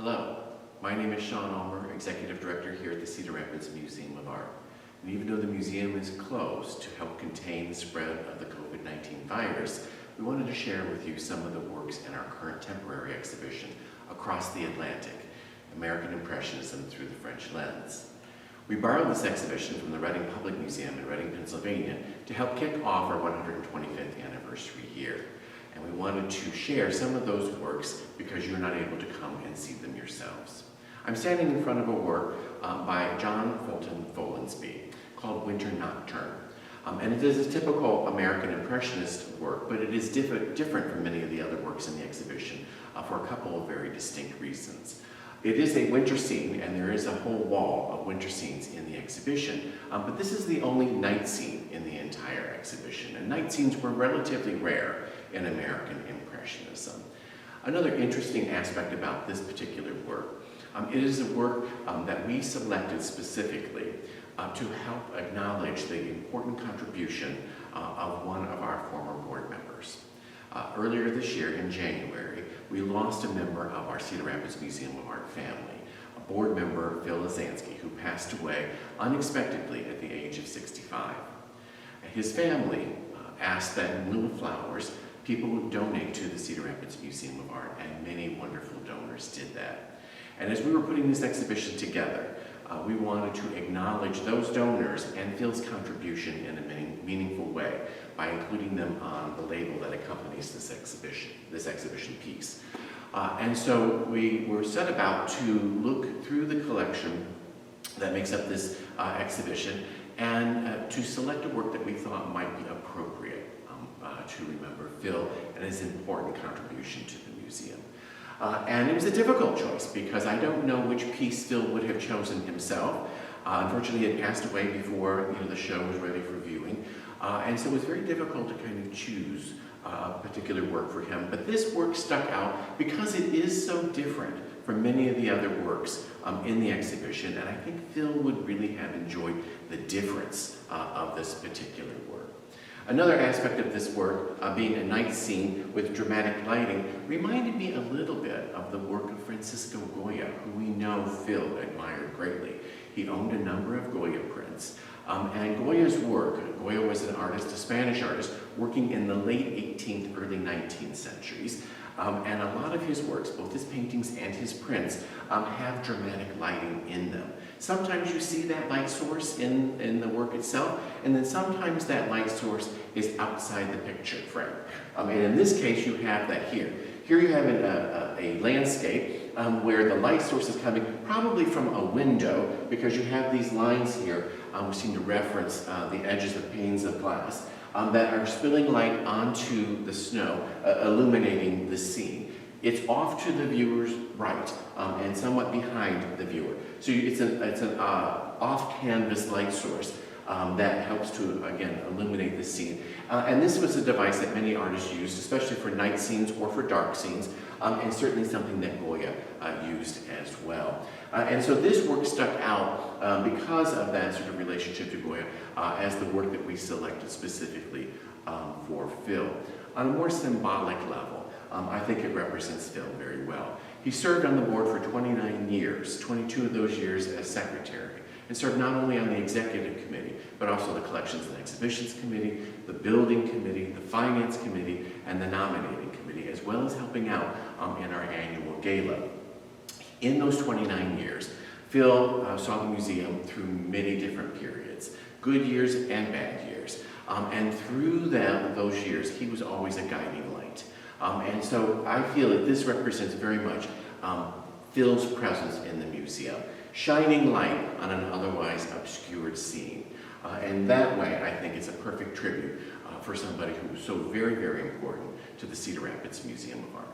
Hello, my name is Sean Ulmer, Executive Director here at the Cedar Rapids Museum of Art. And even though the museum is closed to help contain the spread of the COVID-19 virus, we wanted to share with you some of the works in our current temporary exhibition, Across the Atlantic, American Impressionism Through the French Lens. We borrowed this exhibition from the Reading Public Museum in Reading, Pennsylvania to help kick off our 125th anniversary year. And we wanted to share some of those works because you're not able to come and see them yourselves. I'm standing in front of a work by Fulton Folinsbee called Winter Nocturne. And it is a typical American Impressionist work, but it is different from many of the other works in the exhibition for a couple of very distinct reasons. It is a winter scene, and there is a whole wall of winter scenes in the exhibition, but this is the only night scene in the entire exhibition, and night scenes were relatively rare in American Impressionism. Another interesting aspect about this particular work, it is a work that we selected specifically to help acknowledge the important contribution of one of our former board members. Earlier this year in January, we lost a member of our Cedar Rapids Museum of Art family, a board member, Follinsbee, who passed away unexpectedly at the age of 65. His family asked that in lieu of flowers, people would donate to the Cedar Rapids Museum of Art, and many wonderful donors did that. And as we were putting this exhibition together, we wanted to acknowledge those donors and Phil's contribution in a meaningful way by including them on the label that accompanies this exhibition piece. And so we were set about to look through the collection that makes up this exhibition and to select a work that we thought might be appropriate to remember Phil and his important contribution to the museum. And it was a difficult choice because I don't know which piece Phil would have chosen himself. Unfortunately, he had passed away before the show was ready for viewing. And so it was very difficult to kind of choose a particular work for him. But this work stuck out because it is so different from many of the other works in the exhibition. And I think Phil would really have enjoyed the difference of this particular work. Another aspect of this work, being a night scene with dramatic lighting, reminded me a little bit of the work of Francisco Goya, who we know Phil admired greatly. He owned a number of Goya prints, and Goya's work, Goya was an artist, a Spanish artist, working in the late 18th, early 19th centuries, and a lot of his works, both his paintings and his prints, have dramatic lighting in them. Sometimes you see that light source in the work itself, and then sometimes that light source is outside the picture frame. And in this case, you have that here. Here you have a landscape where the light source is coming probably from a window, because you have these lines here, which seem to reference the edges of panes of glass, that are spilling light onto the snow, illuminating the scene. It's off to the viewer's right and somewhat behind the viewer. So it's an off-canvas light source that helps to, again, illuminate the scene. And this was a device that many artists used, especially for night scenes or for dark scenes, and certainly something that Goya used as well. And so this work stuck out because of that sort of relationship to Goya as the work that we selected specifically for Phil. On a more symbolic level, I think it represents Phil very well. He served on the board for 29 years, 22 of those years as secretary, and served not only on the executive committee, but also the collections and exhibitions committee, the building committee, the finance committee, and the nominating committee, as well as helping out in our annual gala. In those 29 years, Phil saw the museum through many different periods, good years and bad years. And through those years, he was always a guiding light. And so I feel that this represents very much Phil's presence in the museum, shining light on an otherwise obscured scene. And that way, I think it's a perfect tribute for somebody who was so very, very important to the Cedar Rapids Museum of Art.